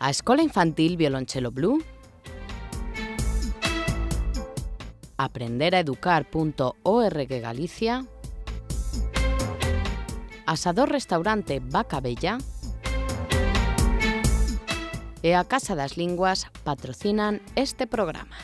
A Escola Infantil Violonchelo Blu, aprenderaeducar.org Galicia, Asador Restaurante Vaca Bella e a Casa das Linguas patrocinan este programa.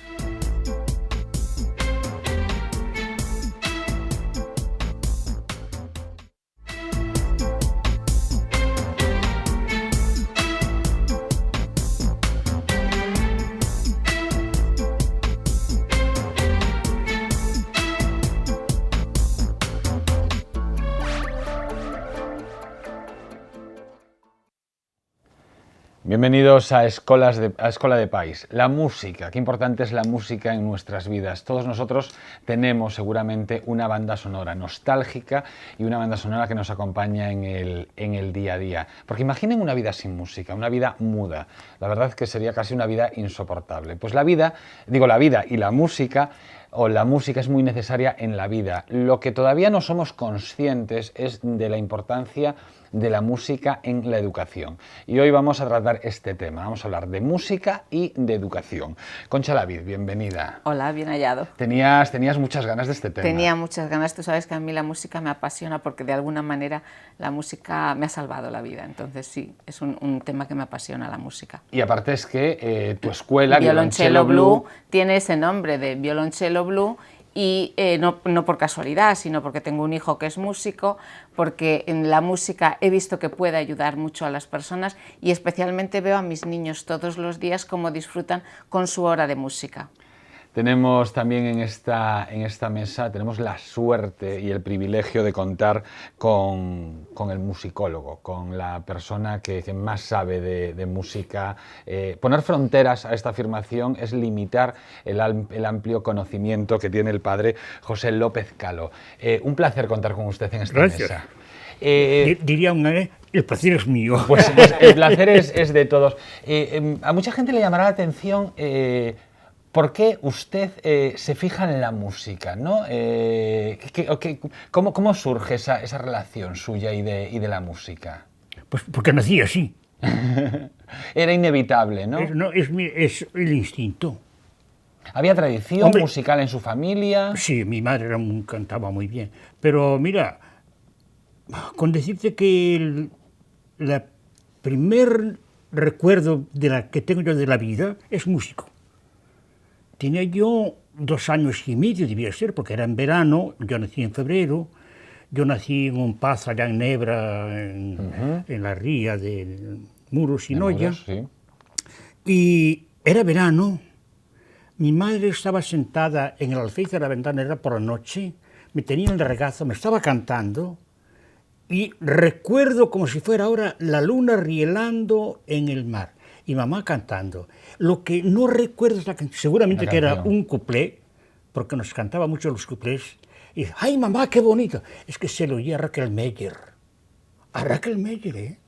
Bienvenidos a Escola de País. La música, qué importante es la música en nuestras vidas. Todos nosotros tenemos seguramente una banda sonora nostálgica y una banda sonora que nos acompaña en el día a día. Porque imaginen una vida sin música, una vida muda. La verdad es que sería casi una vida insoportable. Pues la vida y la música, o la música es muy necesaria en la vida. Lo que todavía no somos conscientes es de la importancia de la música en la educación. Y hoy vamos a tratar este tema. Vamos a hablar de música y de educación. Concha Lavid, bienvenida. Hola, bien hallado. Tenías muchas ganas de este tema. Tenía muchas ganas. Tú sabes que a mí la música me apasiona porque de alguna manera la música me ha salvado la vida. Entonces sí, es un tema que me apasiona, la música. Y aparte es que tu escuela, Violonchelo Blu, tiene ese nombre de Violonchelo Blu. Y no por casualidad, sino porque tengo un hijo que es músico, porque en la música he visto que puede ayudar mucho a las personas y especialmente veo a mis niños todos los días cómo disfrutan con su hora de música. Tenemos también en esta mesa, tenemos la suerte y el privilegio de contar con el musicólogo, con la persona que más sabe de música. Poner fronteras a esta afirmación es limitar el amplio conocimiento que tiene el padre José López Calo. Un placer contar con usted en esta mesa. Diría el placer es mío. Pues el placer es de todos. A mucha gente le llamará la atención ¿por qué usted se fija en la música, ¿no? ¿Cómo surge esa relación suya y de la música? Pues porque nací así. Era inevitable, ¿no? Es el instinto. ¿Había tradición musical en su familia? Sí, mi madre cantaba muy bien. Pero mira, con decirte que el primer recuerdo que tengo yo de la vida es músico. Tenía yo 2 años y medio, debía ser, porque era en verano, yo nací en febrero, yo nací en un paz allá en Nebra, en la ría de Muros y Noia, sí. Y era verano, mi madre estaba sentada en el alféizar de la ventana, era por la noche, me tenía en el regazo, me estaba cantando, y recuerdo como si fuera ahora la luna rielando en el mar. Y mamá cantando. Lo que no recuerdo es seguramente que era un cuplé, porque nos cantaba mucho los cuplés. Y ¡ay, mamá, qué bonito! Es que se lo oía a Raquel Meyer. A Raquel Meyer, ¿eh?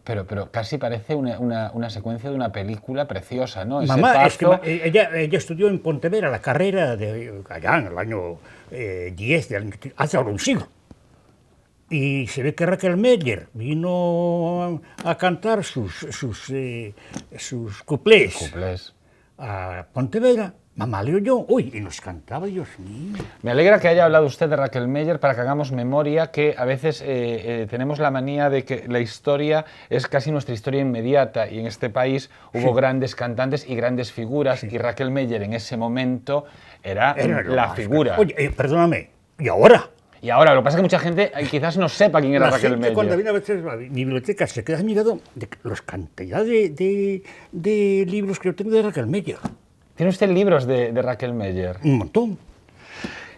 Pero casi parece una secuencia de una película preciosa, ¿no? Mamá, es que ella estudió en Pontevedra la carrera allá en el año 10, hace ahora un siglo. Y se ve que Raquel Meyer vino a cantar sus cuplés a Pontevedra. Mamá le oyó, y nos cantaba, Dios mío. Me alegra que haya hablado usted de Raquel Meyer para que hagamos memoria, que a veces tenemos la manía de que la historia es casi nuestra historia inmediata, y en este país hubo grandes cantantes y grandes figuras, y Raquel Meyer en ese momento era la figura. Oye, perdóname, ¿y ahora? Y ahora, lo que pasa es que mucha gente quizás no sepa quién era Raquel Meyer. Cuando viene a veces a mi biblioteca se queda admirado de la cantidad de libros que yo tengo de Raquel Meyer. ¿Tiene usted libros de Raquel Meyer? Un montón.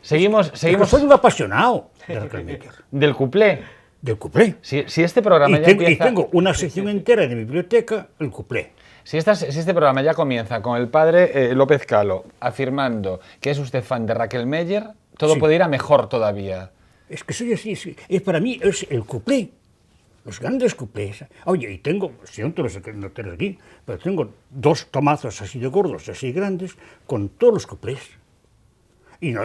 Seguimos. Soy un apasionado de Raquel Meyer. ¿Del cuplé? Del cuplé. Si este programa empieza... Y tengo una sección entera de mi biblioteca, el cuplé. Si este programa ya comienza con el padre López Calo afirmando que es usted fan de Raquel Meyer, todo puede ir a mejor todavía. Es que soy así, para mí es el cuplé, los grandes cuplés. Oye, y tengo, si no te los aquí, pero tengo 2 tomazos así de gordos, así grandes, con todos los cuplés. Y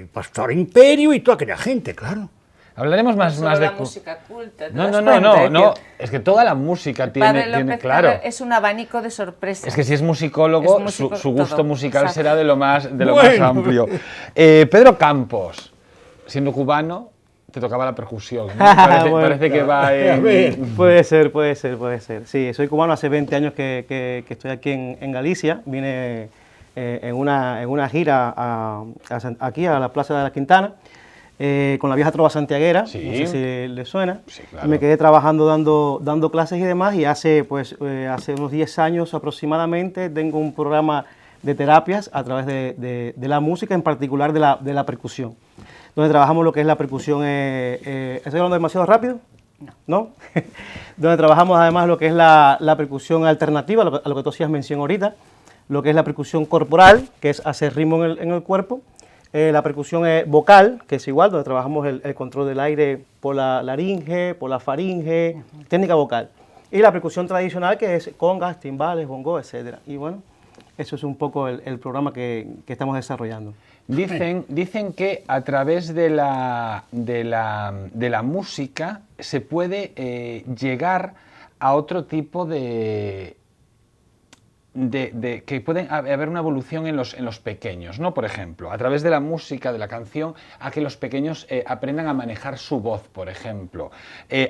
Pastor Imperio y toda aquella gente, claro. Hablaremos más Solo de... la música culta. ¿te No, das no, cuenta? no. Es que toda la música Padre tiene López claro. Caro es un abanico de sorpresas. Es que si es musicólogo, Es músico, su gusto todo. musical Exacto. será de lo más Bueno. amplio. Pedro Campos, siendo cubano, te tocaba la percusión, ¿no? Parece, Bueno, parece que va A ver. en... Puede ser. Sí, soy cubano, hace 20 años que estoy aquí en Galicia. Vine en una gira aquí a la Plaza de la Quintana, con la vieja trova santiaguera, Sí. no sé si le suena. Sí, claro. Me quedé trabajando dando clases y demás, y hace unos 10 años aproximadamente tengo un programa de terapias a través de la música, en particular de la percusión, donde trabajamos lo que es la percusión. ¿Estoy hablando demasiado rápido? ¿No? Donde trabajamos además lo que es la percusión alternativa, a lo que tú hacías mención ahorita, lo que es la percusión corporal, que es hacer ritmo en el cuerpo, la percusión vocal, que es igual, donde trabajamos el control del aire por la laringe, por la faringe, técnica vocal. Y la percusión tradicional, que es congas, timbales, bongos, etc. Y bueno, eso es un poco el programa que estamos desarrollando. Dicen que a través de la música se puede llegar a otro tipo de que puede haber una evolución en los pequeños, ¿no? Por ejemplo, a través de la música, de la canción, a que los pequeños aprendan a manejar su voz, por ejemplo,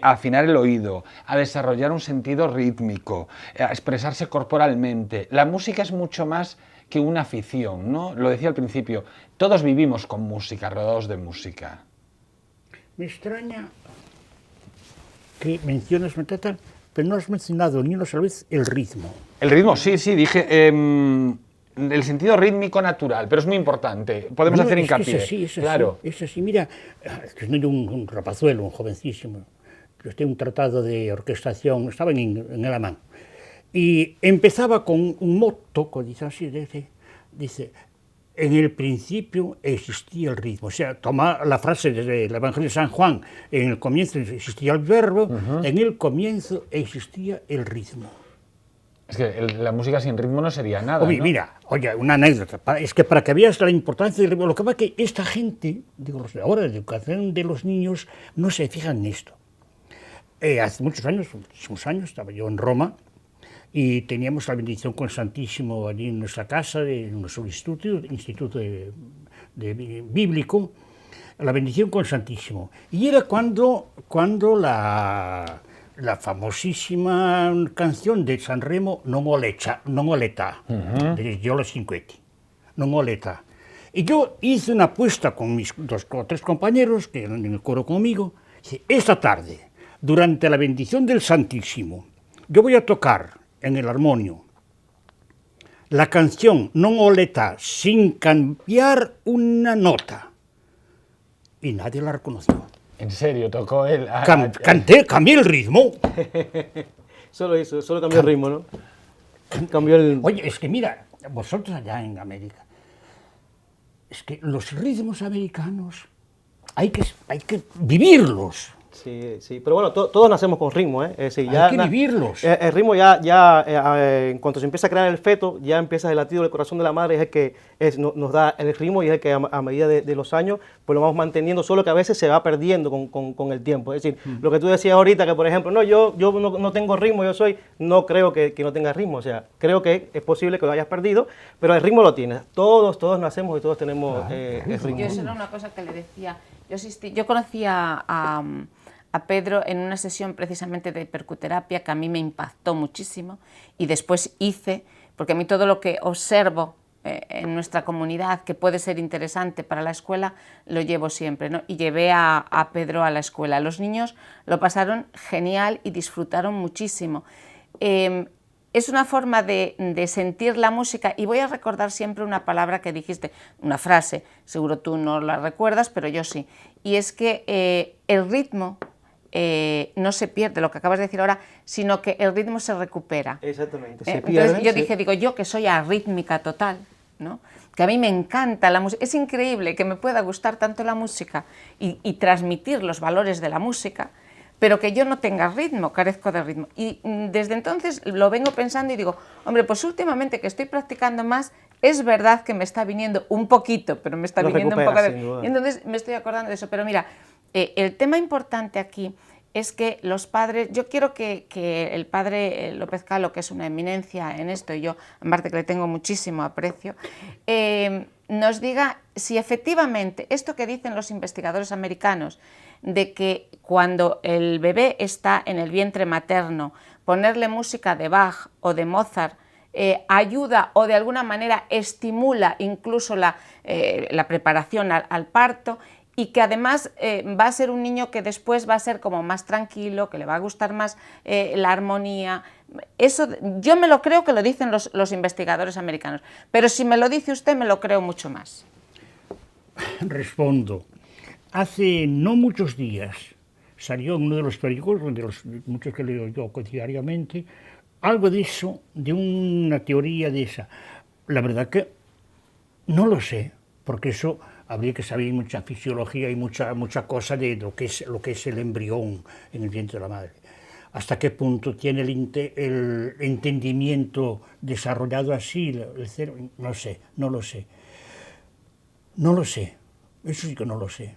a afinar el oído, a desarrollar un sentido rítmico, a expresarse corporalmente. La música es mucho más que una afición, ¿no? Lo decía al principio, todos vivimos con música, rodeados de música. Me extraña que menciones metal, pero no has mencionado ni una sola vez el ritmo. El ritmo, sí, dije el sentido rítmico natural, pero es muy importante. Podemos hacer hincapié. Es así, claro. es así. Mira, yo no era un rapazuelo, un jovencísimo. Yo tenía un tratado de orquestación, estaba en alemán. Y empezaba con un moto, dice así, dice, en el principio existía el ritmo. O sea, toma la frase del Evangelio de San Juan, en el comienzo existía el verbo, en el comienzo existía el ritmo. Es que la música sin ritmo no sería nada, Oye, ¿no? mira, oye, una anécdota, es que para que veas la importancia del ritmo, lo que pasa es que esta gente, digo, los de ahora, la educación de los niños, no se fijan en esto. Hace muchísimos años, estaba yo en Roma, y teníamos la bendición con el Santísimo allí en nuestra casa, en nuestro instituto bíblico, la bendición con el Santísimo. Y era cuando la famosísima canción de Sanremo, Non ho letta, de Giolo Cinquetti, Non ho letta. Y yo hice una apuesta con mis 2 o 3 compañeros, que eran en el coro conmigo, y esta tarde, durante la bendición del Santísimo, yo voy a tocar en el armonio la canción Non ho letta sin cambiar una nota. Y nadie la reconoció. En serio, tocó él. Cambié el ritmo. Solo cambió el ritmo, ¿no? Cambió el... Oye, es que mira, vosotros allá en América, es que los ritmos americanos hay que vivirlos. Sí, pero bueno, todos nacemos con ritmo, ¿eh? Es decir, Hay que vivirlos. El ritmo en cuanto se empieza a crear el feto, ya empieza el latido del corazón de la madre, es el que nos da el ritmo, y es el que a medida de los años pues lo vamos manteniendo, solo que a veces se va perdiendo con el tiempo. Es decir, lo que tú decías ahorita, que por ejemplo, no, yo no tengo ritmo, no creo que no tengas ritmo, o sea, creo que es posible que lo hayas perdido, pero el ritmo lo tienes. Todos nacemos y todos tenemos el ritmo. Yo eso era una cosa que le decía. Yo conocía a Pedro en una sesión precisamente de percuterapia que a mí me impactó muchísimo, y después hice, porque a mí todo lo que observo en nuestra comunidad que puede ser interesante para la escuela, lo llevo siempre, ¿no? Y llevé a Pedro a la escuela. Los niños lo pasaron genial y disfrutaron muchísimo. Es una forma de sentir la música, y voy a recordar siempre una palabra que dijiste, una frase, seguro tú no la recuerdas, pero yo sí, y es que el ritmo no se pierde, lo que acabas de decir ahora, sino que el ritmo se recupera. Exactamente, se pierde. Entonces yo digo, yo que soy arrítmica total, ¿no? Que a mí me encanta la música, es increíble que me pueda gustar tanto la música y transmitir los valores de la música, pero que yo no tenga ritmo, carezco de ritmo. Y desde entonces lo vengo pensando y digo, hombre, pues últimamente que estoy practicando más, es verdad que me está viniendo un poquito, pero me está viniendo un poco de... Y entonces me estoy acordando de eso, pero mira, El tema importante aquí es que los padres, yo quiero que el padre López Calo, que es una eminencia en esto, y yo, aparte que le tengo muchísimo aprecio, nos diga si efectivamente esto que dicen los investigadores americanos, de que cuando el bebé está en el vientre materno, ponerle música de Bach o de Mozart ayuda o de alguna manera estimula incluso la preparación al parto, y que además va a ser un niño que después va a ser como más tranquilo, que le va a gustar más la armonía. Eso yo me lo creo que lo dicen los investigadores americanos, pero si me lo dice usted me lo creo mucho más. Respondo. Hace no muchos días salió en uno de los periódicos, de los muchos que leo yo diariamente, algo de eso, de una teoría de esa. La verdad que no lo sé, porque eso habría que saber mucha fisiología y mucha cosa de lo que es el embrión en el vientre de la madre. Hasta qué punto tiene el entendimiento desarrollado así, el cerebro, no sé, no lo sé. No lo sé, eso sí que no lo sé.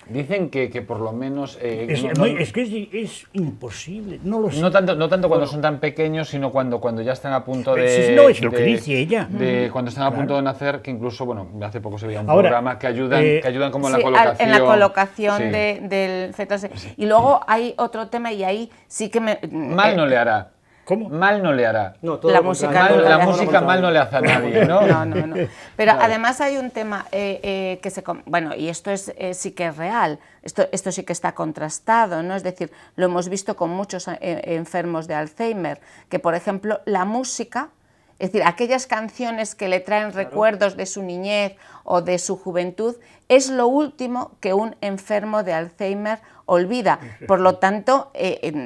Dicen que por lo menos... es que es imposible, no lo sé. No tanto cuando son tan pequeños, sino cuando ya están a punto de... No, es lo que dice ella. Cuando están a punto de nacer, que incluso, bueno, hace poco se veía un Ahora, programa que ayudan como en la sí, colocación. en la colocación Sí. del feto. Sí. Y luego hay otro tema, y ahí sí que me... Mal no le hará. ¿Cómo? Mal no le hará. No, todo La lo música contrario. no le La hace. música mal no le hace a nadie, ¿no? No. Pero Vale. además hay un tema que se... Bueno, y esto sí que es real, esto sí que está contrastado, ¿no? Es decir, lo hemos visto con muchos enfermos de Alzheimer, que por ejemplo la música, es decir, aquellas canciones que le traen recuerdos de su niñez o de su juventud, es lo último que un enfermo de Alzheimer olvida. Por lo tanto,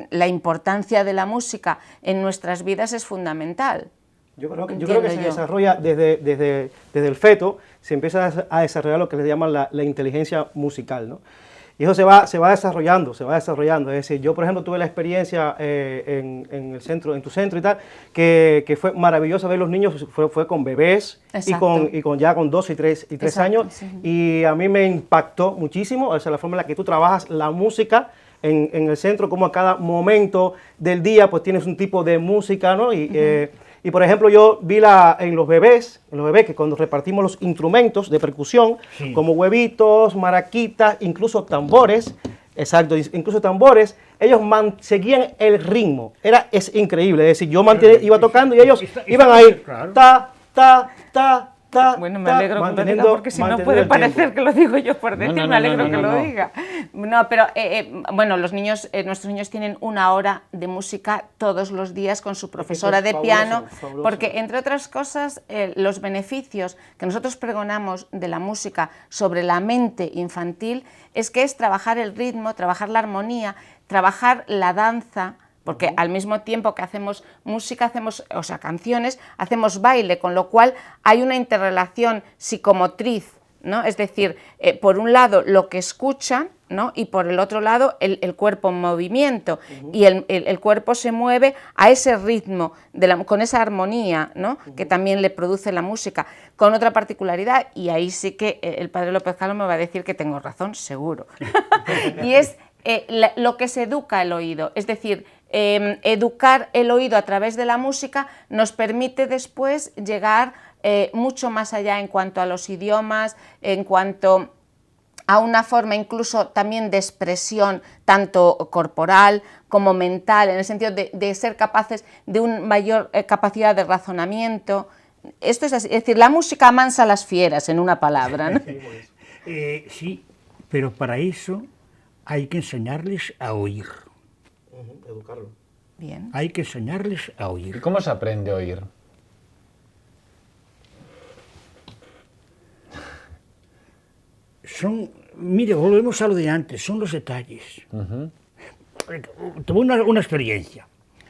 la importancia de la música en nuestras vidas es fundamental. Yo creo que se desarrolla desde el feto, se empieza a desarrollar lo que le llaman la inteligencia musical, ¿no? Y eso se va desarrollando. Es decir, yo, por ejemplo, tuve la experiencia en tu centro y tal, que fue maravilloso ver los niños, fue con bebés y con ya con 2 y 3 años. Sí. Y a mí me impactó muchísimo, o sea, la forma en la que tú trabajas la música en el centro, como a cada momento del día pues tienes un tipo de música, ¿no? Y por ejemplo, yo vi en los bebés que cuando repartimos los instrumentos de percusión, sí, como huevitos, maraquitas, incluso tambores, exacto, incluso tambores, ellos seguían el ritmo. Es increíble, es decir, yo iba tocando y ellos iban a ir ta, ta, ta, ta. Bueno, me alegro que lo diga, porque si no puede parecer que lo digo yo por decir, me alegro que lo diga. No, pero bueno, nuestros niños tienen 1 hora de música todos los días con su profesora de piano, fabuloso. Porque entre otras cosas, los beneficios que nosotros pregonamos de la música sobre la mente infantil es que es trabajar el ritmo, trabajar la armonía, trabajar la danza, porque al mismo tiempo que hacemos música, canciones, hacemos baile, con lo cual hay una interrelación psicomotriz, ¿no? Es decir, por un lado lo que escuchan, ¿no? Y por el otro lado el cuerpo en movimiento, y el cuerpo se mueve a ese ritmo, con esa armonía, ¿no? Que también le produce la música, con otra particularidad, y ahí sí que el padre López Calo me va a decir que tengo razón, seguro, y es lo que se educa el oído, es decir, educar el oído a través de la música nos permite después llegar mucho más allá en cuanto a los idiomas, en cuanto a una forma incluso también de expresión, tanto corporal como mental, en el sentido de ser capaces de una mayor capacidad de razonamiento. Esto es así, es decir, la música amansa a las fieras, en una palabra, ¿no? Sí, pero para eso hay que enseñarles a oír. Educarlo. Bien. Hay que enseñarles a ¿Y oír. cómo se aprende a oír? Mire, volvemos a lo de antes, son los detalles. Tuve una experiencia.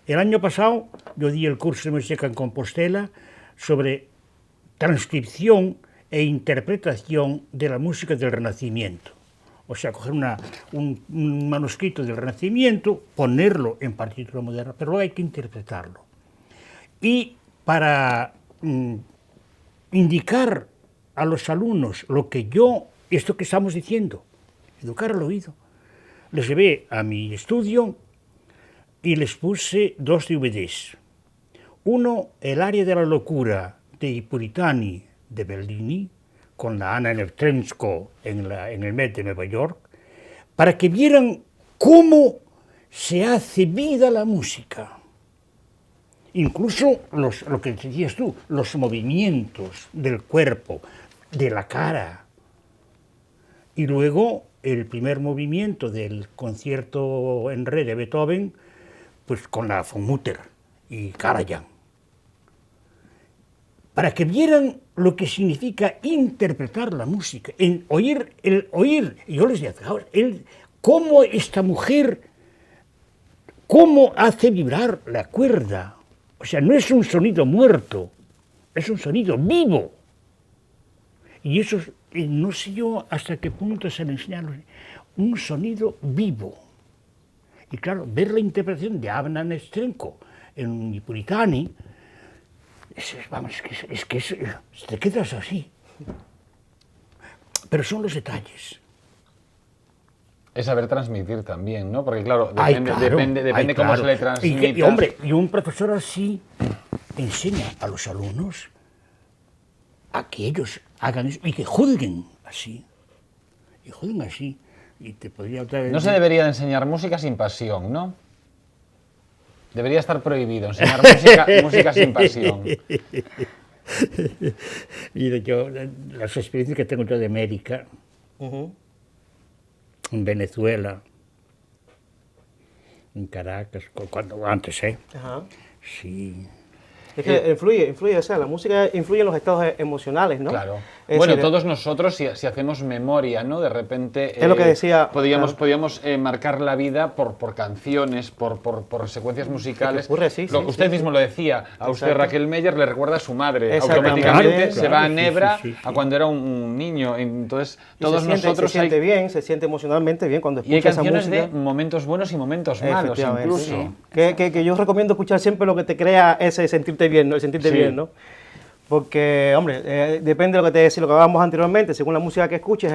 El año pasado yo di el curso de música en Compostela sobre transcripción e interpretación de la música del Renacimiento. O sea, coger un manuscrito del Renacimiento, ponerlo en partitura moderna, pero luego hay que interpretarlo. Y para indicar a los alumnos esto que estamos diciendo, educar el oído. Les llevé a mi estudio y les puse 2 DVDs. Uno, El área de la locura, de I Puritani, de Bellini, con la Anna Netrebko en el Met de Nueva York, para que vieran cómo se hace vida la música. Incluso lo que decías tú, los movimientos del cuerpo, de la cara. Y luego el primer movimiento del concierto en re de Beethoven, pues con la von Mutter y Karajan. Para que vieran lo que significa interpretar la música, el oír. Y yo les decía, fijaos, cómo esta mujer, cómo hace vibrar la cuerda. O sea, no es un sonido muerto, es un sonido vivo. Y eso, no sé yo hasta qué punto se le enseñaron, un sonido vivo. Y claro, ver la interpretación de Anna Netrebko en I Puritani, es que te quedas así. Pero son los detalles. Es saber transmitir también, ¿no? Porque claro, Claro, depende cómo se le transmite. Y un profesor así enseña a los alumnos a que ellos hagan eso y que juzguen así. Y juzguen así. Y te podría No se debería enseñar música sin pasión, ¿no? Debería estar prohibido enseñar música sin pasión. Mira, yo, las experiencias que tengo yo de América, en Venezuela, en Caracas, antes, Ajá. sí. Es que influye, o sea, la música influye en los estados emocionales, ¿no? Claro. Es Bueno, decir, todos nosotros, si hacemos memoria, ¿no? De repente... Es lo que decía, Podíamos claro. marcar la vida por canciones, por secuencias musicales. ocurre, sí, sí, Usted sí, mismo lo decía, a usted Exacto. Raquel Meyer le recuerda a su madre. Exactamente. Automáticamente Claro, se va a sí, Nebra sí, sí, sí. a cuando era un niño. Entonces, y todos se siente, nosotros... se siente bien, se siente emocionalmente bien cuando Y hay escucha esa canciones música. de momentos buenos y momentos malos, Efectivamente, incluso. sí. Que yo recomiendo escuchar siempre lo que te crea ese sentirte bien, ¿no? El sentirte Sí. bien, ¿no? Porque, hombre, depende de lo que te decía, lo que hablábamos anteriormente, según la música que escuches,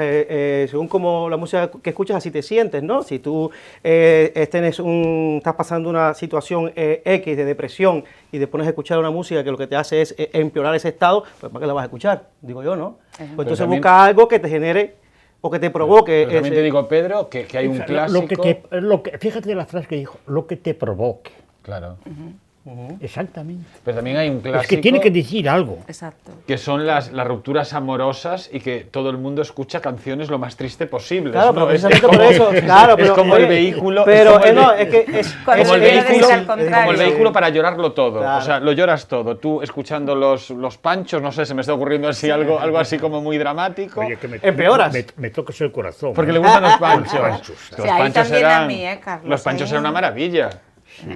según como la música que escuchas, así te sientes, ¿no? Si tú estás pasando una situación X de depresión y te pones a escuchar una música que lo que te hace es empeorar ese estado, pues ¿para qué la vas a escuchar? Digo yo, ¿no? Pues entonces también- busca algo que te genere o que te provoque. Pero también te digo, Pedro, que hay un clásico... Fíjate la frase que dijo, lo que te provoque. Claro. Exactamente. Pero también hay un clásico... Es que tiene que decir algo. Exacto. que son las rupturas amorosas y que todo el mundo escucha canciones lo más triste posible. Claro, pero ¿no? precisamente como, por eso, claro, es pero, como oye, el vehículo, pero es como el no, ve- es que es Cuando como el quieres vehículo, decir al contrario. como el vehículo para llorarlo todo. Claro. O sea, lo lloras todo. Tú escuchando los Panchos, no sé, se me está ocurriendo así algo así como muy dramático. Oye, que Empeoras. me tocas el corazón. Porque ¿eh? le gustan los Panchos. Panchos. Los Sí, ahí Panchos también a eran, mí, Carlos, los Panchos ahí. eran una maravilla.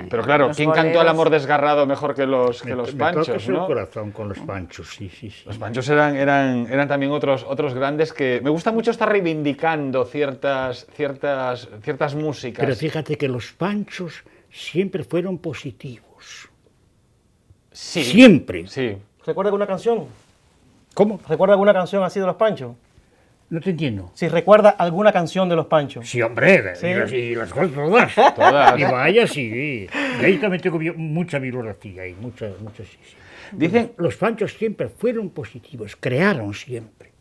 Pero claro, Los ¿quién cantó El boleros. amor desgarrado mejor que los Me Panchos, tocas el no? corazón con los Panchos, sí, sí, sí. Los Panchos eran también otros grandes que... Me gusta mucho estar reivindicando ciertas músicas. Pero fíjate que los Panchos siempre fueron positivos. Sí. Siempre. Sí. ¿Recuerda alguna canción? ¿Cómo? ¿Recuerda alguna canción así de Los Panchos? No te entiendo. Si recuerda alguna canción de Los Panchos. Sí, hombre, Sí. y las cosas todas. Todas. Y vaya, sí. Y ahí también tengo mucha bibliografía, y mucha, sí, sí. Dicen... Los Panchos siempre fueron positivos, crearon siempre.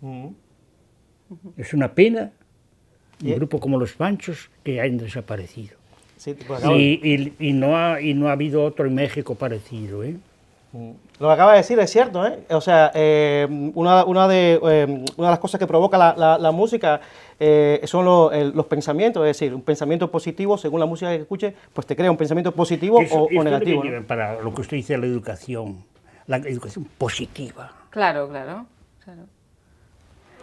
Es una pena un grupo como los Panchos que hayan desaparecido. Sí, pues, Y no ha habido otro en México parecido, ¿eh? lo que acaba de decir es cierto, ¿eh? O sea, una de las cosas que provoca la música son los pensamientos, es decir, un pensamiento positivo, según la música que escuche, pues te crea un pensamiento positivo Eso o es lo negativo, que ¿no? lleva para lo que usted dice, la educación positiva. Claro, claro, claro.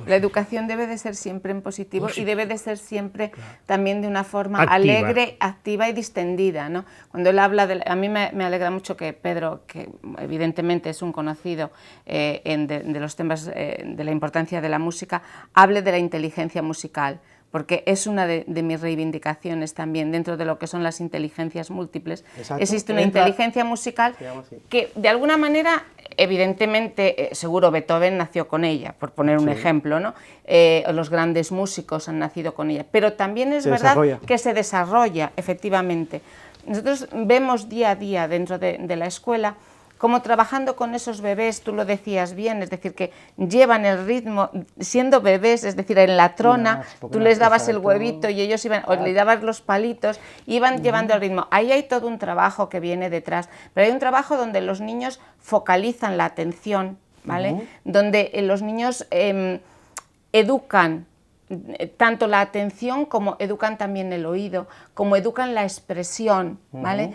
La educación debe de ser siempre en positivo y debe de ser siempre también de una forma Activa. alegre, activa y distendida, ¿no? Cuando él habla a mí me alegra mucho que Pedro, que evidentemente es un conocido de los temas de la importancia de la música, hable de la inteligencia musical, porque es una de mis reivindicaciones también, dentro de lo que son las inteligencias múltiples. Exacto. Existe una inteligencia musical que, de alguna manera, evidentemente, seguro Beethoven nació con ella, por poner un ejemplo, ¿no? Los grandes músicos han nacido con ella, pero también es verdad que se desarrolla, efectivamente. Nosotros vemos día a día dentro de la escuela como trabajando con esos bebés, tú lo decías bien, es decir, que llevan el ritmo, siendo bebés, es decir, en la trona, tú les dabas el huevito y ellos iban, o le dabas los palitos, iban llevando el ritmo. Ahí hay todo un trabajo que viene detrás, pero hay un trabajo donde los niños focalizan la atención, ¿vale? Donde los niños educan tanto la atención como educan también el oído, como educan la expresión, ¿vale?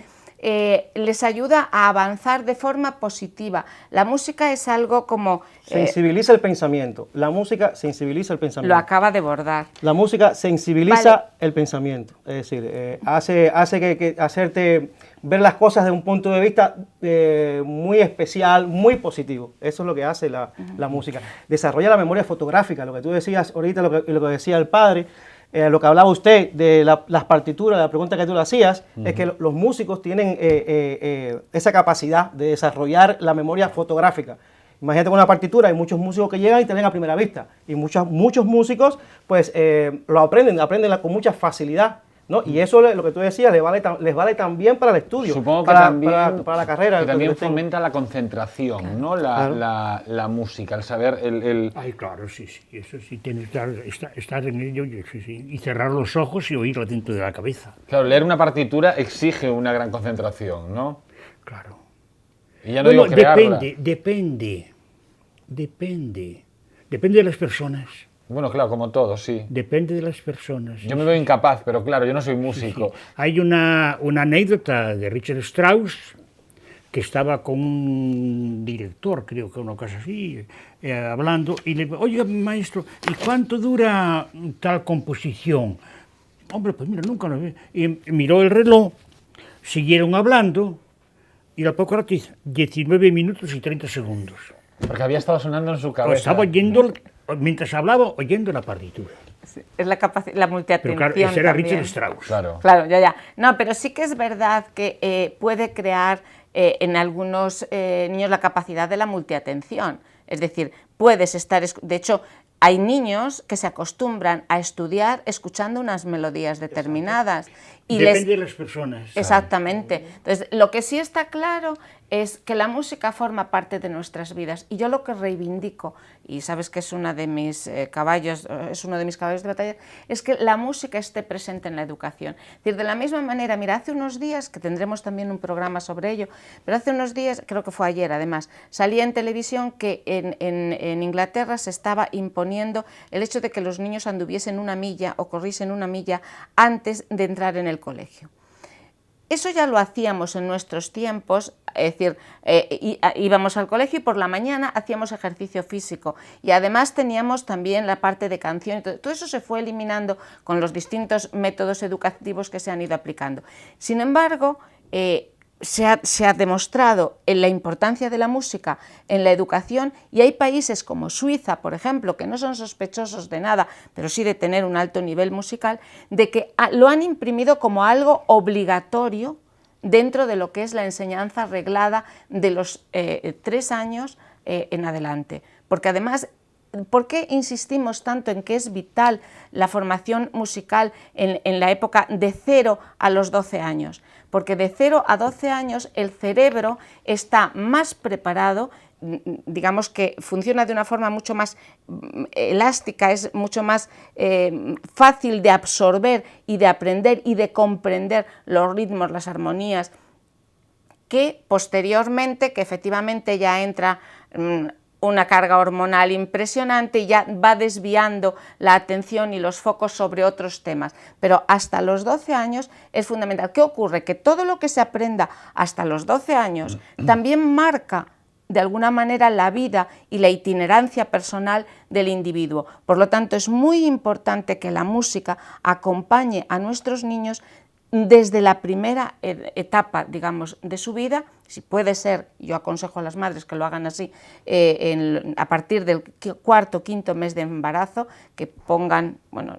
Les ayuda a avanzar de forma positiva. La música es algo como... sensibiliza el pensamiento. La música sensibiliza el pensamiento. Lo acaba de bordar. La música sensibiliza el pensamiento. Es decir, hace hacerte ver las cosas de un punto de vista muy especial, muy positivo. Eso es lo que hace la música. Desarrolla la memoria fotográfica, lo que tú decías ahorita, lo que decía el padre. Lo que hablaba usted de las partituras, la pregunta que tú le hacías, es que los músicos tienen esa capacidad de desarrollar la memoria fotográfica. Imagínate con una partitura, hay muchos músicos que llegan y te ven a primera vista, y muchos músicos pues lo aprenden con mucha facilidad, ¿no? Y eso, lo que tú decías, les vale también para el estudio. Supongo que para la carrera. Que también fomenta la concentración, ¿no? La música, el saber... Ay, claro, sí, eso sí, tienes que estar en ello y cerrar los ojos y oírlo dentro de la cabeza. Claro, leer una partitura exige una gran concentración, ¿no? Claro. Y ya no digo crearla. Depende de las personas. Bueno, claro, como todo, sí. Depende de las personas. Yo me veo incapaz, pero claro, yo no soy músico. Sí. Hay una anécdota de Richard Strauss, que estaba con un director, creo que una cosa así, hablando, y le dijo, oiga, maestro, ¿y cuánto dura tal composición? Hombre, pues mira, nunca lo vi. Y miró el reloj, siguieron hablando, y al poco rato dice, 19 minutos y 30 segundos. Porque había estado sonando en su cabeza. Estaba oyendo, mientras hablaba, oyendo la partitura. Sí, es la multiatención. Pero claro, ese era también. Richard Strauss. Claro, ya. No, pero sí que es verdad que puede crear en algunos niños la capacidad de la multiatención. Es decir, puedes estar... De hecho, hay niños que se acostumbran a estudiar escuchando unas melodías determinadas. Y depende de las personas. Exactamente. Entonces, lo que sí está claro es que la música forma parte de nuestras vidas. Y yo lo que reivindico, y sabes que es uno de mis caballos de batalla, es que la música esté presente en la educación. Es decir, de la misma manera, mira, hace unos días, que tendremos también un programa sobre ello, pero hace unos días, creo que fue ayer además, salía en televisión que en Inglaterra se estaba imponiendo el hecho de que los niños anduviesen una milla o corriesen una milla antes de entrar en el colegio. Eso ya lo hacíamos en nuestros tiempos, es decir, íbamos al colegio y por la mañana hacíamos ejercicio físico y además teníamos también la parte de canción. Todo eso se fue eliminando con los distintos métodos educativos que se han ido aplicando. Sin embargo, se ha demostrado en la importancia de la música en la educación y hay países como Suiza, por ejemplo, que no son sospechosos de nada, pero sí de tener un alto nivel musical, de que lo han imprimido como algo obligatorio dentro de lo que es la enseñanza reglada de los 3 años en adelante. Porque además, ¿por qué insistimos tanto en que es vital la formación musical en la época de 0 a los 12 años? Porque de 0 a 12 años el cerebro está más preparado, digamos que funciona de una forma mucho más elástica, es mucho más fácil de absorber y de aprender y de comprender los ritmos, las armonías, que posteriormente, que efectivamente ya entra una carga hormonal impresionante y ya va desviando la atención y los focos sobre otros temas. Pero hasta los 12 años es fundamental. ¿Qué ocurre? Que todo lo que se aprenda hasta los 12 años también marca de alguna manera la vida y la itinerancia personal del individuo. Por lo tanto, es muy importante que la música acompañe a nuestros niños desde la primera etapa, digamos, de su vida, si puede ser, yo aconsejo a las madres que lo hagan así, a partir del cuarto, quinto mes de embarazo, que pongan, bueno,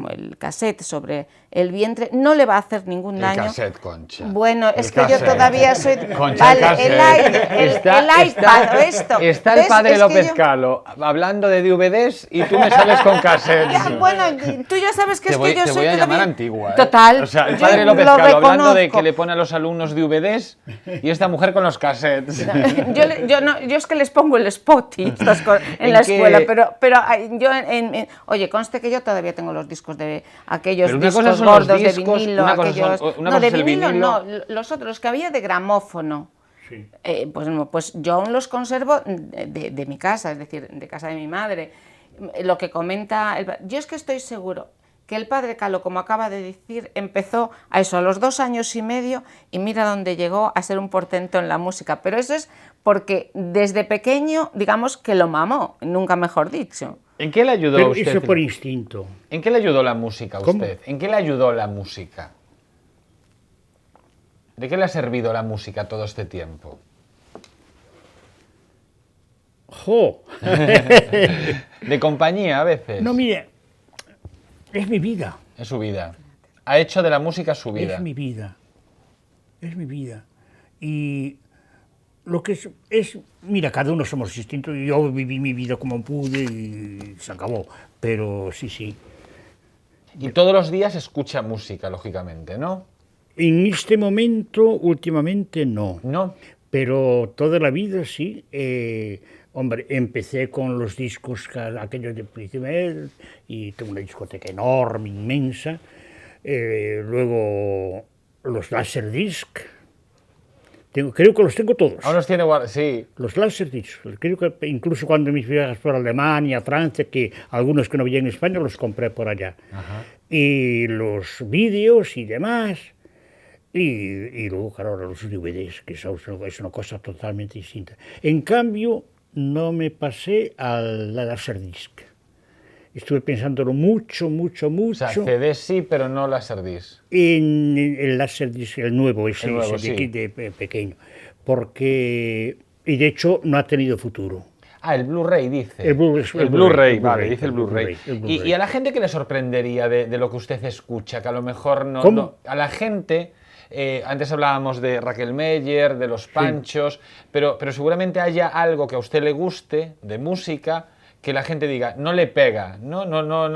el cassette sobre el vientre, no le va a hacer ningún daño. El cassette, Concha. Bueno, es El que cassette. yo todavía soy... Concha, vale, el cassette. el iPad o esto. Está ¿Ves? el padre Es que López yo- Calo hablando de DVDs y tú me sales con cassettes. Ya, bueno, tú ya sabes que Te es voy, que yo te soy voy a llamar todavía- antigua. Total. O sea, el yo padre López lo Calo hablando de reconozco. que le pone a los alumnos DVDs y esta mujer con los cassettes. Yo es que les pongo el spot y estas cosas en ¿En la qué? escuela, pero yo, oye, conste que yo todavía tengo los discos de aquellos Pero una cosa discos son los gordos discos, de vinilo, una cosa aquellos... son- una no, cosa de es el vinilo vinilo. no, los otros que había de gramófono. Sí. Pues yo aún los conservo de mi casa, es decir, de casa de mi madre. Lo que comenta, yo es que estoy seguro que el padre Calo, como acaba de decir, empezó a eso a los 2 años y medio y mira dónde llegó a ser un portento en la música. Pero eso es porque desde pequeño, digamos que lo mamó, nunca mejor dicho. ¿En qué le ayudó a Pero usted? eso por instinto. ¿En qué le ayudó la música a ¿Cómo? usted? ¿En qué le ayudó la música? ¿De qué le ha servido la música todo este tiempo? ¡Jo! De compañía a veces. No, mire, es mi vida. Es su vida. Ha hecho de la música su vida. Es mi vida. Es mi vida. Y lo que es, mira, cada uno somos distintos. Yo viví mi vida como pude y se acabó. Pero sí, sí. Y todos los días escucha música, lógicamente, ¿no? En este momento, últimamente, no. No. Pero toda la vida sí. Hombre, empecé con los discos aquellos de Primer y tengo una discoteca enorme, inmensa. Luego los Laserdisc. Creo que los tengo todos. Aún los tiene guardados. Sí. Los Laserdisc. Creo que incluso cuando mis viajes por Alemania, Francia, que algunos que no vi en España los compré por allá. Ajá. Y los vídeos y demás. Y luego, claro, los DVDs, que es una cosa totalmente distinta. En cambio, no me pasé al Laserdisc. Estuve pensándolo mucho. O sea, CD sí, pero no Laserdisc. En el Laserdisc, el nuevo, ese, El nuevo, ese de, sí. de pequeño. Porque, y de hecho, no ha tenido futuro. Ah, el Blu-ray dice. El Blu-ray, El Blu-ray, el Blu-ray, vale, el dice el Blu-ray. Blu-ray, el Blu-ray. Y a la gente que le sorprendería de lo que usted escucha, que a lo mejor no... ¿Cómo? no- a la gente... antes hablábamos de Raquel Meyer, de Los Panchos, pero seguramente haya algo que a usted le guste de música que la gente diga, no le pega, no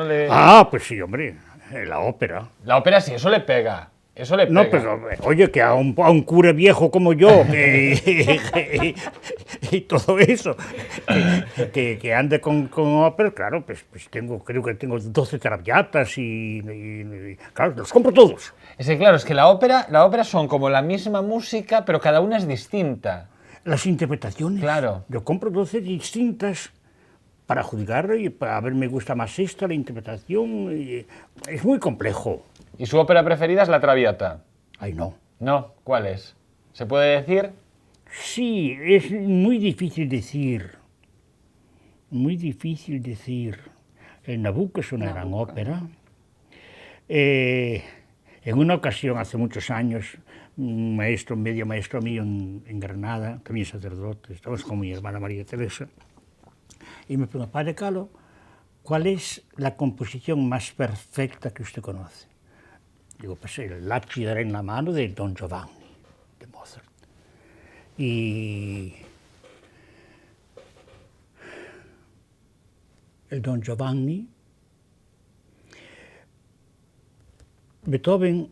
le... Ah, pues sí, hombre, la ópera. La ópera sí, eso le pega, eso le pega. No, pero oye, que a un cura viejo como yo, y todo eso, que ande con ópera, claro, pues creo que tengo 12 traviatas y claro, los compro todos. Es que claro, es que la ópera son como la misma música, pero cada una es distinta. Las interpretaciones. Claro. Yo compro 12 distintas para juzgar y para ver me gusta más esta, la interpretación. Es muy complejo. ¿Y su ópera preferida es La Traviata? Ay, no. No, ¿cuál es? ¿Se puede decir? Sí, es muy difícil decir. Muy difícil decir. El Nabucco es una gran ópera. En una ocasión, hace muchos años, un maestro, medio maestro mío en Granada, también sacerdote, estamos con mi hermana María Teresa, y me preguntó, Padre Calo, ¿cuál es la composición más perfecta que usted conoce? Digo, pues el Lápida en la mano de Don Giovanni, de Mozart. Y el Don Giovanni, Beethoven,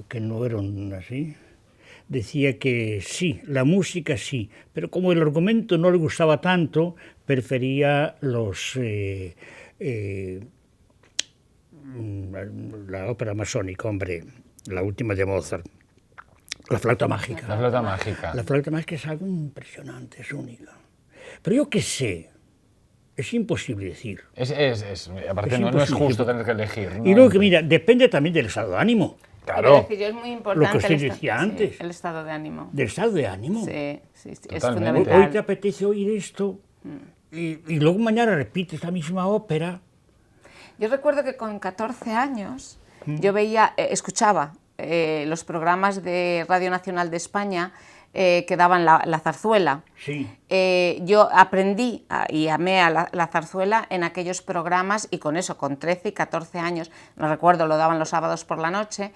que no era así, decía que sí, la música sí, pero como el argumento no le gustaba tanto, prefería la ópera masónica, hombre, la última de Mozart, la flauta mágica. La flauta mágica. La flauta mágica es algo impresionante, es única. Pero yo qué sé, es imposible decir. Aparte Es no es imposible. justo tener que elegir, ¿no? Y luego que mira, depende también del estado de ánimo. Quiero Claro. decir, es muy importante Lo que usted el decía sí, antes. el estado de ánimo. Del estado de ánimo. Sí, es Totalmente. fundamental. Hoy te apetece oír esto y luego mañana repites la misma ópera. Yo recuerdo que con 14 años yo veía, escuchaba los programas de Radio Nacional de España que daban la zarzuela. Sí. Yo aprendí y amé a la zarzuela en aquellos programas, y con eso, con 13 y 14 años, no recuerdo, lo daban los sábados por la noche,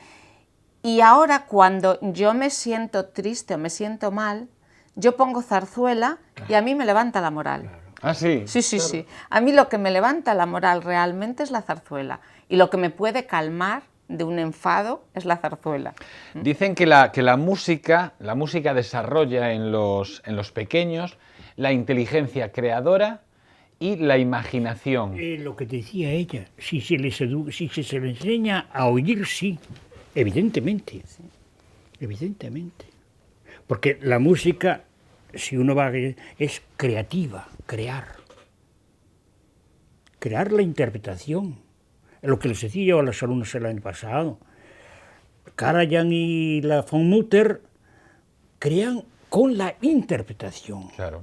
y ahora cuando yo me siento triste o me siento mal, yo pongo zarzuela y a mí me levanta la moral. Ah, sí. Sí, sí, sí. A mí lo que me levanta la moral realmente es la zarzuela, y lo que me puede calmar de un enfado es la zarzuela. Dicen que la música desarrolla en los pequeños la inteligencia creadora y la imaginación. Lo que decía ella, si se les enseña a oír, sí, evidentemente, evidentemente. Porque la música, si uno va a ver, es creativa, crear la interpretación. Lo que les decía yo a los alumnos el año pasado. Karajan y la von Mutter crean con la interpretación. Claro.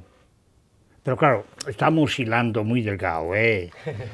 Pero claro, estamos hilando muy delgado, ¿eh?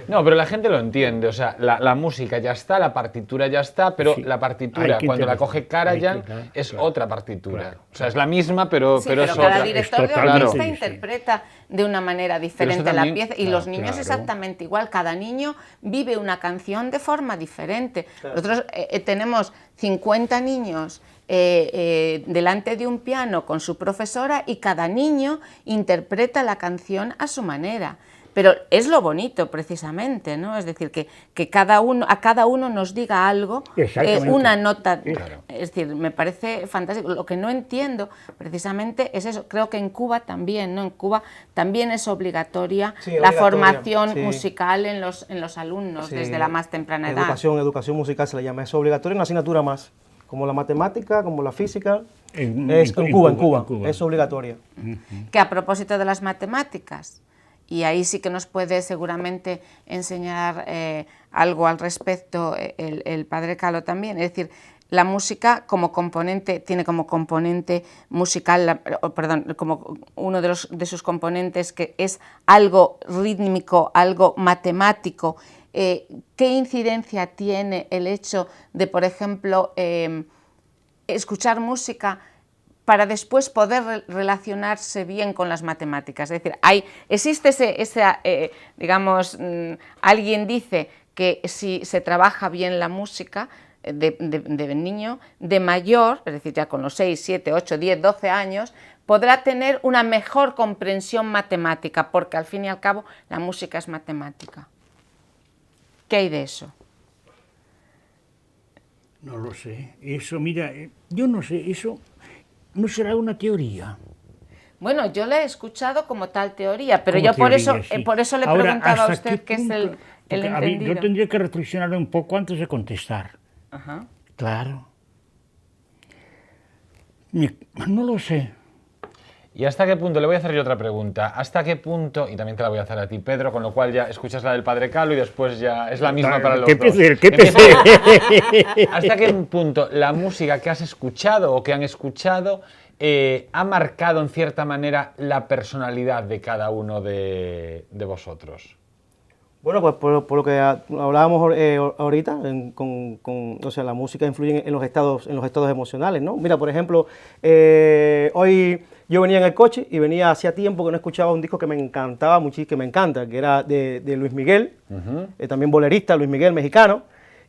No, pero la gente lo entiende, o sea, la música ya está, la partitura ya está, pero Sí, la partitura, hay que cuando la entender, coge Karajan, claro, es claro, otra partitura. claro, O sea, es la misma, pero Sí, es cada otra. director de totalmente orquesta distinto. interpreta de una manera diferente eso la también, pieza, y los niños claro. exactamente igual. Cada niño vive una canción de forma diferente. Nosotros tenemos 50 niños delante de un piano con su profesora, y cada niño interpreta la canción a su manera. Pero es lo bonito, precisamente, ¿no? Es decir, que a cada uno nos diga algo, Exactamente. una nota. Claro. Es decir, me parece fantástico. Lo que no entiendo, precisamente, es eso. Creo que en Cuba también, ¿no? En Cuba también es obligatoria Sí, la obligatoria, formación sí. musical en los alumnos, Sí, desde la más temprana edad. Educación musical se le llama, es obligatorio, una asignatura más, como la matemática, como la física. En Cuba, Cuba. es obligatoria. Que a propósito de las matemáticas, y ahí sí que nos puede seguramente enseñar algo al respecto el padre Calo también, es decir, la música como componente, tiene como componente musical, como uno de sus componentes, que es algo rítmico, algo matemático. ¿Qué incidencia tiene el hecho de, por ejemplo, escuchar música para después poder relacionarse bien con las matemáticas? Es decir, existe digamos, alguien dice que si se trabaja bien la música de niño, de mayor, es decir, ya con los 6, 7, 8, 10, 12 años, podrá tener una mejor comprensión matemática, porque al fin y al cabo la música es matemática. ¿Qué hay de eso? No lo sé. Eso, mira, yo no sé, eso no será una teoría. Bueno, yo le he escuchado como tal teoría, pero Como yo teoría, sí. por eso le Ahora, preguntaba a ¿hasta usted qué es punto? el Porque entendido. yo tendría que reflexionar un poco antes de contestar. Ajá. Claro. No lo sé. ¿Y hasta qué punto? Le voy a hacer yo otra pregunta. ¿Hasta qué punto? Y también te la voy a hacer a ti, Pedro, con lo cual ya escuchas la del padre Calo y después ya es la misma para los ¿Qué dos. PC? ¿Hasta qué punto la música que has escuchado o que han escuchado ha marcado en cierta manera la personalidad de cada uno de vosotros? Bueno, pues por lo que hablábamos ahorita, o sea, la música influye en los estados emocionales, ¿no? Mira, por ejemplo, hoy yo venía en el coche y hacía tiempo que no escuchaba un disco que me encantaba muchísimo, que me encanta, que era de Luis Miguel, también bolerista, Luis Miguel, mexicano.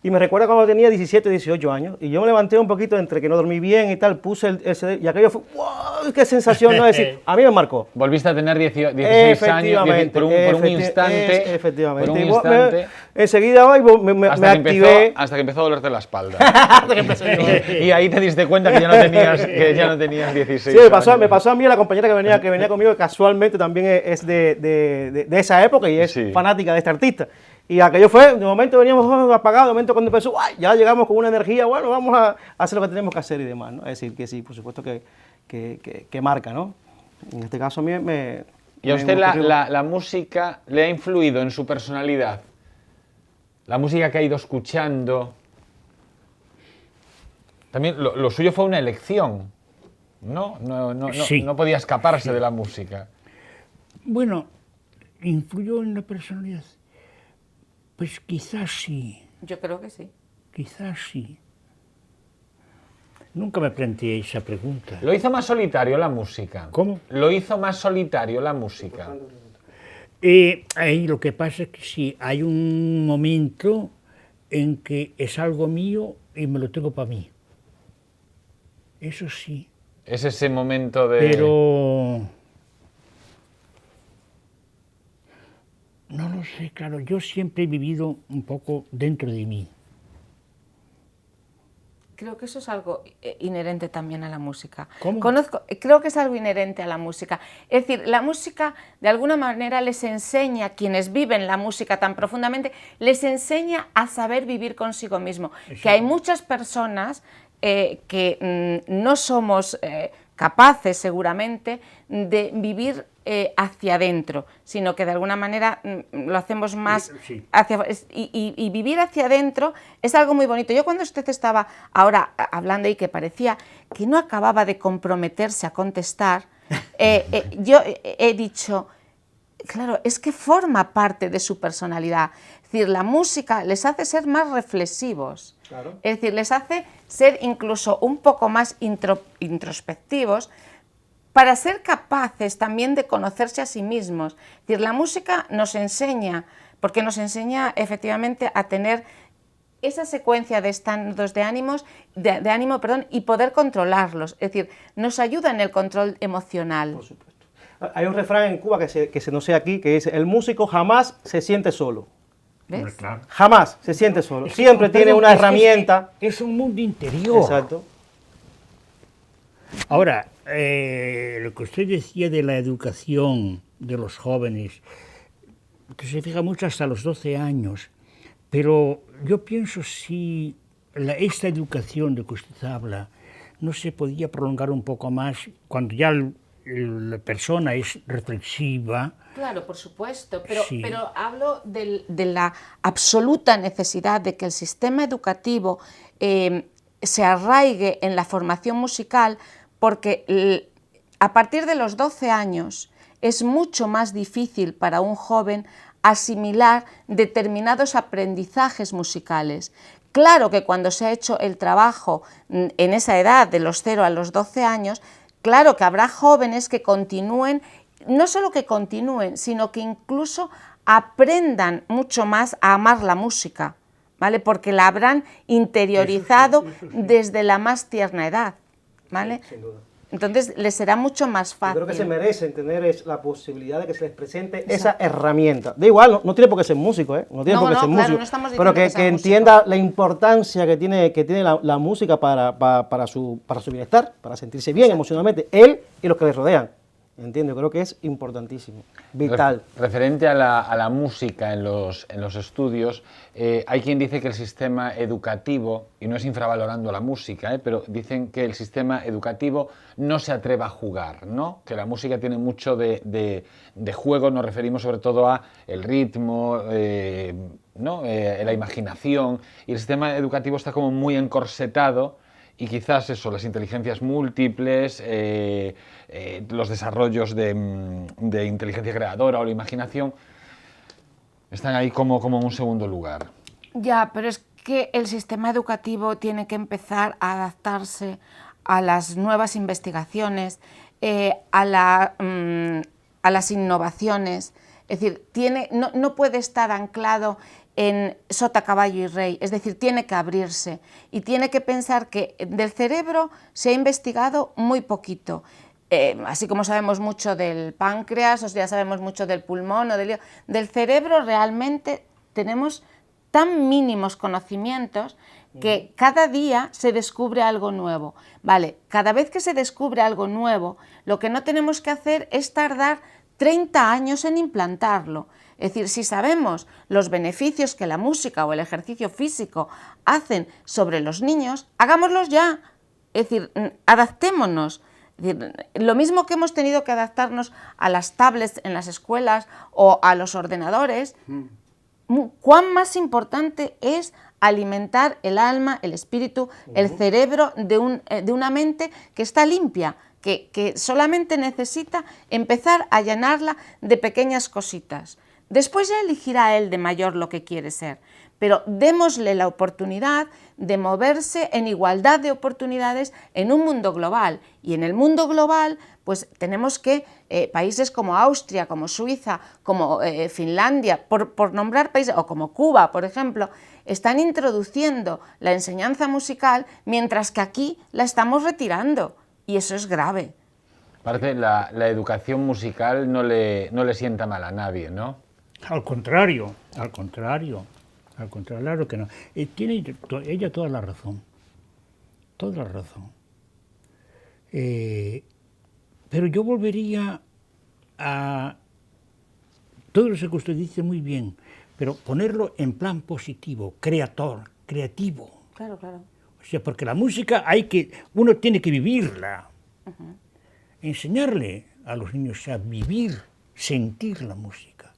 Y me recuerda cuando tenía 17, 18 años, y yo me levanté un poquito entre que no dormí bien y tal, puse el CD, y aquello fue, ¡wow! ¡Qué sensación! ¿No? Es decir, a mí me marcó. Volviste a tener 16 años por un instante. Efectivamente. Por un Igual, instante. Enseguida me activé. Hasta que empezó a dolerte la espalda. Y ahí te diste cuenta que ya no tenías 16 Sí, años. me pasó a mí, la compañera que venía conmigo, que casualmente también es de esa época y es Sí. fanática de este artista. Y aquello fue, de momento veníamos apagados, de momento cuando empezó, ¡ay! Ya llegamos con una energía, bueno, vamos a hacer lo que tenemos que hacer y demás, ¿no? Es decir, que sí, por supuesto que marca, ¿no? En este caso a mí me... ¿Y a usted la música le ha influido en su personalidad? La música que ha ido escuchando. También lo suyo fue una elección, ¿no? Sí. No podía escaparse de la música. Bueno, ¿influyó en la personalidad? Pues quizás sí, Yo creo que sí. quizás sí. Nunca me planteé esa pregunta. ¿Lo hizo más solitario la música? ¿Cómo? ¿Lo hizo más solitario la música? Ahí lo que pasa es que sí, hay un momento en que es algo mío y me lo tengo para mí. Eso sí. Es ese momento de... Pero... no lo sé, claro, yo siempre he vivido un poco dentro de mí. Creo que eso es algo inherente también a la música. ¿Cómo? Creo que es algo inherente a la música. Es decir, la música de alguna manera les enseña, quienes viven la música tan profundamente, les enseña a saber vivir consigo mismo. Exacto. Que hay muchas personas que no somos capaces seguramente de vivir hacia adentro, sino que de alguna manera lo hacemos más sí. hacia... Y vivir hacia adentro es algo muy bonito. Yo cuando usted estaba ahora hablando y que parecía que no acababa de comprometerse a contestar, yo he dicho, claro, es que forma parte de su personalidad. Es decir, la música les hace ser más reflexivos. Claro. Es decir, les hace ser incluso un poco más introspectivos para ser capaces también de conocerse a sí mismos. Es decir, la música nos enseña, porque nos enseña efectivamente a tener esa secuencia de estados de ánimo, y poder controlarlos. Es decir, nos ayuda en el control emocional. Por supuesto. Hay un refrán en Cuba que se no sé aquí, que dice, el músico jamás se siente solo. ¿Ves? Claro. Jamás se siente solo. Siempre tiene una herramienta. Es un mundo interior. Exacto. Ahora, lo que usted decía de la educación de los jóvenes, que se fija mucho hasta los 12 años, pero yo pienso si esta educación de que usted habla no se podía prolongar un poco más cuando ya la persona es reflexiva. Claro, por supuesto, pero, Sí. pero hablo de la absoluta necesidad de que el sistema educativo se arraigue en la formación musical, porque a partir de los 12 años es mucho más difícil para un joven asimilar determinados aprendizajes musicales. Claro que cuando se ha hecho el trabajo en esa edad, de los 0 a los 12 años, claro que habrá jóvenes que continúen, no solo que continúen, sino que incluso aprendan mucho más a amar la música, ¿vale? Porque la habrán interiorizado Eso sí. desde la más tierna edad, ¿vale? Sin duda. Entonces les será mucho más Yo fácil. creo que se merecen tener la posibilidad de que se les presente esa herramienta. Da igual, no tiene por qué ser músico, ¿eh? No tiene por qué ser claro, músico. no estamos pero diciendo que sea que músico. entienda la importancia que tiene la música para su bienestar, para sentirse bien emocionalmente, él y los que le rodean. ¿Entiendes? Yo creo que es importantísimo, vital. Referente a la música en los estudios, hay quien dice que el sistema educativo, y no es infravalorando la música, pero dicen que el sistema educativo no se atreve a jugar, ¿no? Que la música tiene mucho de juego, nos referimos sobre todo a el ritmo, ¿no? La imaginación, y el sistema educativo está como muy encorsetado. Y quizás eso, las inteligencias múltiples, los desarrollos de inteligencia creadora o la imaginación están ahí como en un segundo lugar. Ya, pero es que el sistema educativo tiene que empezar a adaptarse a las nuevas investigaciones, a las innovaciones. Es decir, no puede estar anclado en sota, caballo y rey, es decir, tiene que abrirse y tiene que pensar que del cerebro se ha investigado muy poquito. Así como sabemos mucho del páncreas, o ya sabemos mucho del pulmón o del cerebro, realmente tenemos tan mínimos conocimientos que cada día se descubre algo nuevo. Vale, cada vez que se descubre algo nuevo, lo que no tenemos que hacer es tardar 30 años en implantarlo. Es decir, si sabemos los beneficios que la música o el ejercicio físico hacen sobre los niños, hagámoslos ya. Es decir, adaptémonos. Es decir, lo mismo que hemos tenido que adaptarnos a las tablets en las escuelas o a los ordenadores, ¿cuán más importante es alimentar el alma, el espíritu, el cerebro de una mente que está limpia, que solamente necesita empezar a llenarla de pequeñas cositas? Después ya elegirá él de mayor lo que quiere ser, pero démosle la oportunidad de moverse en igualdad de oportunidades en un mundo global. Y en el mundo global, pues tenemos que países como Austria, como Suiza, como Finlandia, por nombrar países, o como Cuba, por ejemplo, están introduciendo la enseñanza musical, mientras que aquí la estamos retirando, y eso es grave. Aparte, la educación musical no le sienta mal a nadie, ¿no? Al contrario, claro que no. Tiene ella toda la razón, toda la razón. Pero yo volvería a todo eso que usted dice muy bien, pero ponerlo en plan positivo, creativo. Claro, claro. O sea, porque la música uno tiene que vivirla. Enseñarle a los niños a vivir, sentir la música.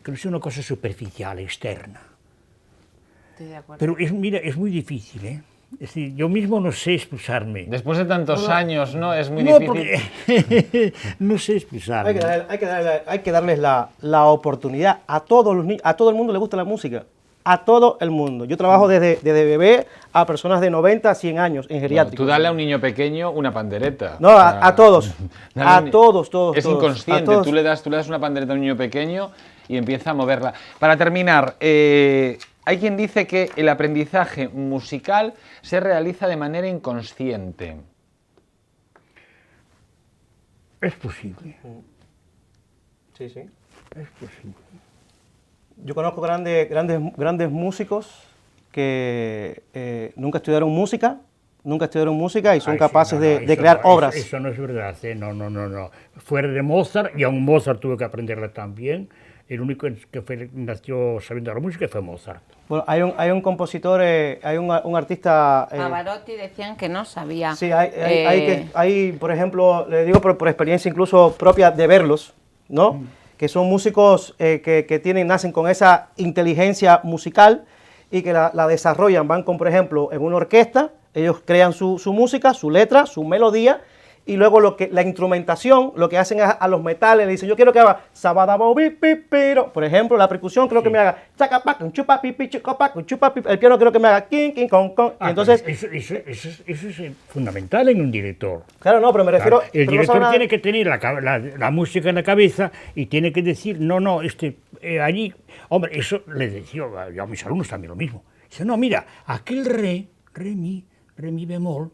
Que no sea una cosa superficial, externa. Estoy de acuerdo. Pero mira, es muy difícil, ¿eh? Es decir, yo mismo no sé expresarme. Después de tantos años, ¿no? Es muy No, difícil. porque no sé expresarme. Hay que darles la oportunidad. A todos los niños, a todo el mundo le gusta la música. A todo el mundo. Yo trabajo desde bebé a personas de 90 a 100 años en geriátricos. Tú dale a un niño pequeño una pandereta. No, a todos. A todos. Es inconsciente. Todos. Tú le das una pandereta a un niño pequeño y empieza a moverla. Para terminar, hay quien dice que el aprendizaje musical se realiza de manera inconsciente. Es posible, Sí, sí. es posible. Yo conozco grandes músicos que nunca estudiaron música y son Ay, capaces sí, de crear obras. Eso no es verdad, ¿eh? No. Fuera de Mozart, y aún Mozart tuve que aprenderla también. El único que nació sabiendo la música fue Mozart. Bueno, hay un compositor, hay un artista... Pavarotti decían que no sabía. Sí, hay, por ejemplo, le digo por experiencia incluso propia de verlos, ¿no? Que son músicos que nacen con esa inteligencia musical y que la desarrollan. Van con, por ejemplo, en una orquesta, ellos crean su música, su letra, su melodía, y luego la instrumentación, lo que hacen a los metales, le dicen, yo quiero que haga sabadabobipipiro, por ejemplo, la percusión creo que me haga chacapac, chupapipi, chucapac, chupapipi, el piano creo que me haga king, king, con, y entonces... Eso es fundamental en un director. Claro, no, pero me refiero... Claro, el director tiene que tener la música en la cabeza y tiene que decir, no, allí... Hombre, eso le decía yo a mis alumnos también lo mismo. Dice, no, mira, aquel re mi bemol,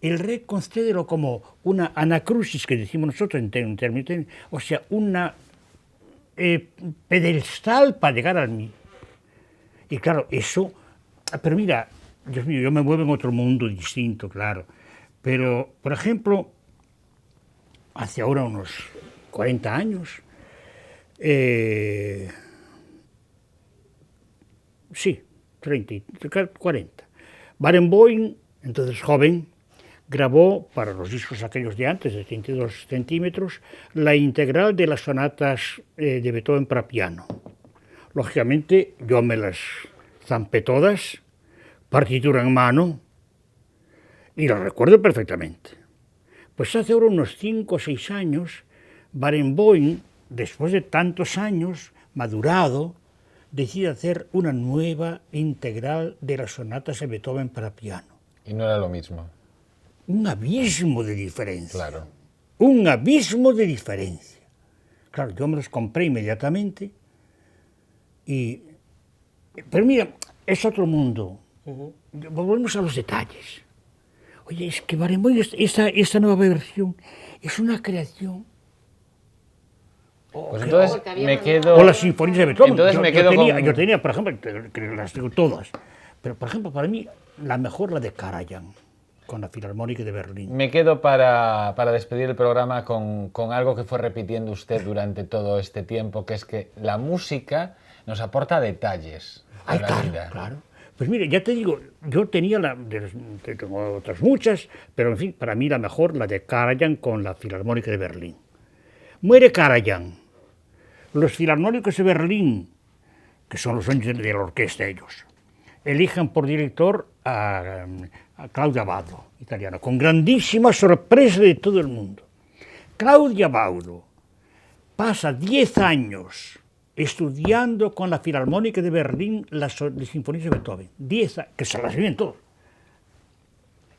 el re concédelo como una anacrusis, que decimos nosotros en términos, o sea, una pedestal para llegar al mi. Y claro, eso... Pero mira, Dios mío, yo me muevo en otro mundo distinto, claro. Pero, por ejemplo, hace ahora unos 40 años, sí, 40, Barenboim, entonces joven, grabó para los discos aquellos de antes, de 32 centímetros, la integral de las sonatas de Beethoven para piano. Lógicamente, yo me las zampé todas, partitura en mano, y las recuerdo perfectamente. Pues hace ahora unos 5 o 6 años, Barenboim, después de tantos años, madurado, decide hacer una nueva integral de las sonatas de Beethoven para piano. Y no era lo mismo. Un abismo de diferencia. Claro. Un abismo de diferencia. Claro, yo me los compré inmediatamente. Pero mira, es otro mundo. Volvemos a los detalles. Oye, es que Barenboim, esta nueva versión, es una creación. Pues entonces me quedo... O las sinfonías de Beethoven. Entonces me quedo yo tenía, por ejemplo, que las tengo todas, pero por ejemplo, para mí, la mejor la de Karajan, con la Filarmónica de Berlín. Me quedo para despedir el programa con algo que fue repitiendo usted durante todo este tiempo, que es que la música nos aporta detalles a la vida. Claro. Pues mire, ya te digo, yo tenía tengo otras muchas, pero en fin, para mí la mejor, la de Karajan con la Filarmónica de Berlín. Muere Karajan. Los filarmónicos de Berlín, que son los dueños de la orquesta ellos, eligen por director a Claudio Abbado, italiano, con grandísima sorpresa de todo el mundo. Claudio Abbado pasa 10 años estudiando con la Filarmónica de Berlín las sinfonías de Beethoven. 10 años, que se las vienen todos.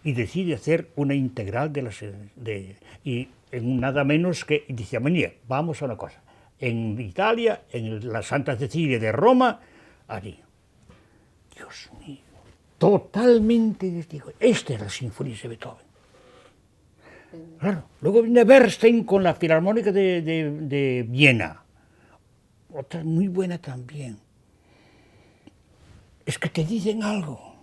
Y decide hacer una integral de las... y en nada menos que... Y dice, venía, vamos a una cosa. En Italia, en la Santa Cecilia de Roma, allí. Dios mío, totalmente digo, esta es la sinfonía de Beethoven. Claro, luego viene Bernstein con la Filarmónica de Viena, otra muy buena también. Es que te dicen algo.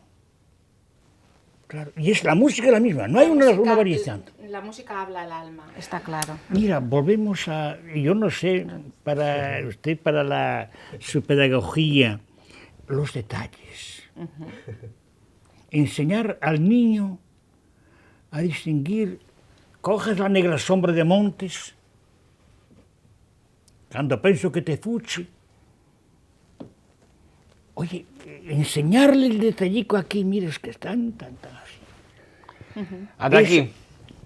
Claro, y es la música la misma, no hay una variación. La música habla al alma, está claro. Mira, volvemos a, yo no sé, para usted, para su pedagogía, los detalles. Enseñar al niño a distinguir, coges la negra sombra de montes, cuando pienso que te fuchi. Oye, enseñarle el detallico aquí, mira, es que están tan así.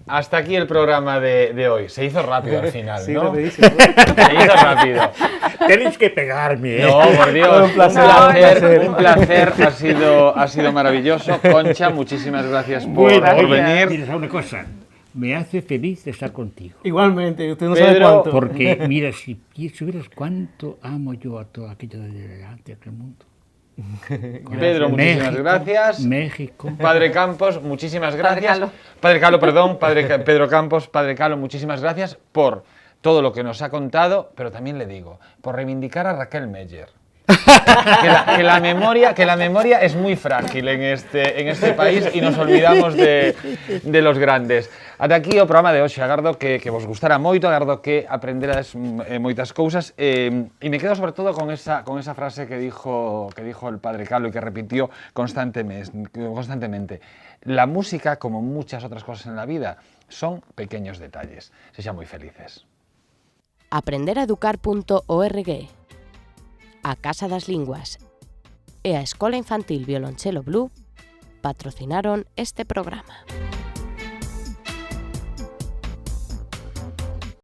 Hasta aquí el programa de hoy. Se hizo rápido al final, sí, ¿no? rapidísimo. Se hizo rápido. Tenéis que pegarme, ¿eh? No, por Dios, Un placer. un placer, ha sido maravilloso. Concha, muchísimas gracias por Bueno, venir. mira, una cosa, me hace feliz estar contigo. Igualmente, usted no Pedro, sabe cuánto. Porque, mira, si supieras cuánto amo yo a todo aquello de delante, aquel mundo. Pedro, muchísimas gracias. México. Padre Campos, muchísimas gracias. Pedro Campos, Padre Calo, muchísimas gracias por todo lo que nos ha contado, pero también le digo, por reivindicar a Raquel Meller. Que la memoria es muy frágil en este país y nos olvidamos de los grandes. Ata aquí o programa de hoxe, agardo que vos gustara moito, agardo que aprenderades moitas cousas e me quedo sobre todo con esa frase que dijo el Padre Calo y que repitió constantemente. La música, como muchas otras cosas en la vida, son pequeños detalles. Sexan moi felices. Aprenderaeducar.org, a Casa das Linguas e a Escola Infantil Violonchelo Blue patrocinaron este programa.